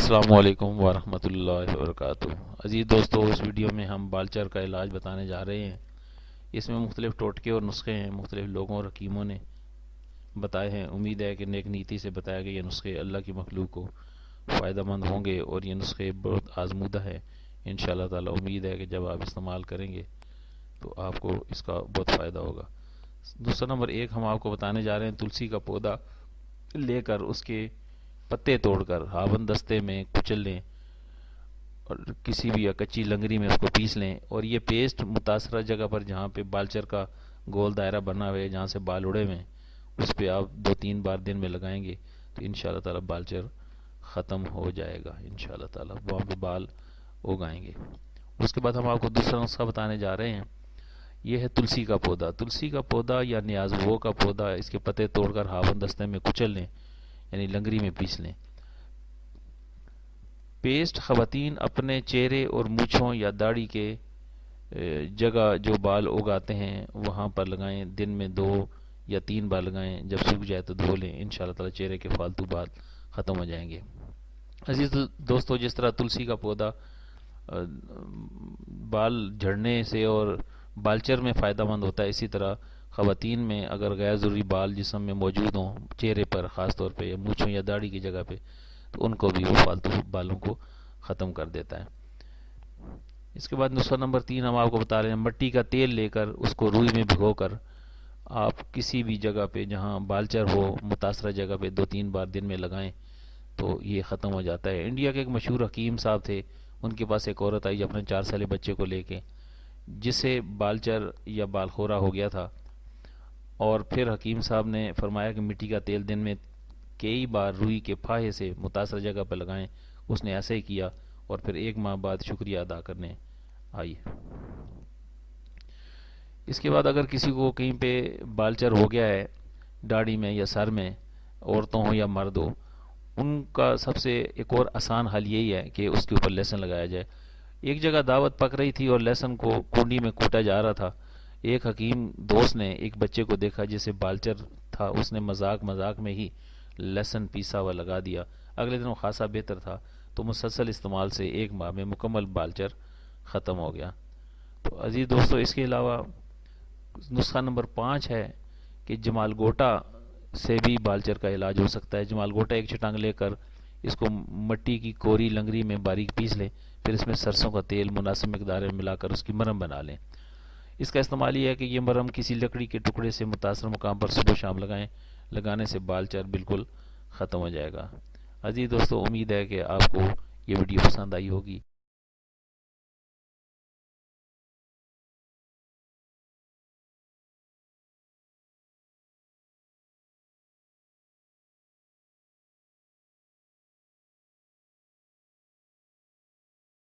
السلام علیکم ورحمۃ اللہ وبرکاتہ۔ عزیز دوستو، اس ویڈیو میں ہم بالچر کا علاج بتانے جا رہے ہیں۔ اس میں مختلف ٹوٹکے اور نسخے ہیں، مختلف لوگوں اور حکیموں نے بتائے ہیں۔ امید ہے کہ نیک نیتی سے بتایا گیا یہ نسخے اللہ کی مخلوق کو فائدہ مند ہوں گے، اور یہ نسخے بہت آزمودہ ہے۔ انشاءاللہ تعالی امید ہے کہ جب آپ استعمال کریں گے تو آپ کو اس کا بہت فائدہ ہوگا۔ دوسرا نمبر ایک ہم آپ کو بتانے جا رہے ہیں، تلسی کا پودا لے کر اس کے پتے توڑ کر ہاون دستے میں کچل لیں اور کسی بھی یا کچی لنگری میں اس کو پیس لیں، اور یہ پیسٹ متاثرہ جگہ پر جہاں پہ بالچر کا گول دائرہ بنا ہوئے، جہاں سے بال اڑے ہوئے، اس پہ آپ 2-3 بار دن میں لگائیں گے تو انشاءاللہ تعالی بالچر ختم ہو جائے گا۔ انشاءاللہ تعالی وہاں پہ بال اگائیں گے۔ اس کے بعد ہم آپ کو دوسرا نسخہ بتانے جا رہے ہیں، یہ ہے تلسی کا پودا۔ تلسی کا پودا یا نیازوو کا پودا، اس کے پتے توڑ کر ہاون دستے میں کچل لیں، یعنی لنگری میں پیس لیں۔ پیسٹ خواتین اپنے چہرے اور مونچھوں یا داڑھی کے جگہ جو بال اگاتے ہیں وہاں پر لگائیں، دن میں 2 یا 3 بار لگائیں، جب سوکھ جائے تو دھو لیں، انشاءاللہ تعالی چہرے کے فالتو بال ختم ہو جائیں گے۔ عزیز دوستو، جس طرح تلسی کا پودا بال جھڑنے سے اور بالچر میں فائدہ مند ہوتا ہے، اسی طرح خواتین میں اگر غیر ضروری بال جسم میں موجود ہوں، چہرے پر خاص طور پہ، یا مونچھوں یا داڑھی کی جگہ پہ، تو ان کو بھی وہ فالتو بالوں کو ختم کر دیتا ہے۔ اس کے بعد نسخہ نمبر 3 ہم آپ کو بتا رہے ہیں، مٹی کا تیل لے کر اس کو روئی میں بھگو کر آپ کسی بھی جگہ پہ جہاں بالچر ہو، متاثرہ جگہ پہ 2-3 بار دن میں لگائیں تو یہ ختم ہو جاتا ہے۔ انڈیا کے ایک مشہور حکیم صاحب تھے، ان کے پاس ایک عورت آئی اپنے 4 سالے بچے کو لے کے، جسے بالچر یا بال خورا ہو گیا تھا، اور پھر حکیم صاحب نے فرمایا کہ مٹی کا تیل دن میں کئی بار روئی کے پھاہے سے متاثرہ جگہ پر لگائیں۔ اس نے ایسا ہی کیا، اور پھر 1 ماہ بعد شکریہ ادا کرنے آئی۔ اس کے بعد اگر کسی کو کہیں پہ بالچر ہو گیا ہے داڑھی میں یا سر میں، عورتوں ہو یا مرد ہو، ان کا سب سے ایک اور آسان حل یہی ہے کہ اس کے اوپر لہسن لگایا جائے۔ ایک جگہ دعوت پک رہی تھی اور لہسن کو کنڈی میں کوٹا جا رہا تھا۔ ایک حکیم دوست نے ایک بچے کو دیکھا جسے بالچر تھا، اس نے مذاق میں ہی لہسن پیسا ہوا لگا دیا۔ اگلے دن وہ خاصا بہتر تھا، تو مسلسل استعمال سے 1 ماہ میں مکمل بالچر ختم ہو گیا۔ تو عزیز دوستو، اس کے علاوہ نسخہ نمبر 5 ہے کہ جمال گوٹا سے بھی بالچر کا علاج ہو سکتا ہے۔ جمال گوٹا ایک چٹانگ لے کر اس کو مٹی کی کوری لنگری میں باریک پیس لیں، پھر اس میں سرسوں کا تیل مناسب مقدار میں ملا کر اس کی مرہم بنا لیں۔ اس کا استعمال یہ ہے کہ یہ مرہم کسی لکڑی کے ٹکڑے سے متاثرہ مقام پر صبح شام لگائیں، لگانے سے بالچر بالکل ختم ہو جائے گا۔ عزیز دوستو، امید ہے کہ آپ کو یہ ویڈیو پسند آئی ہوگی۔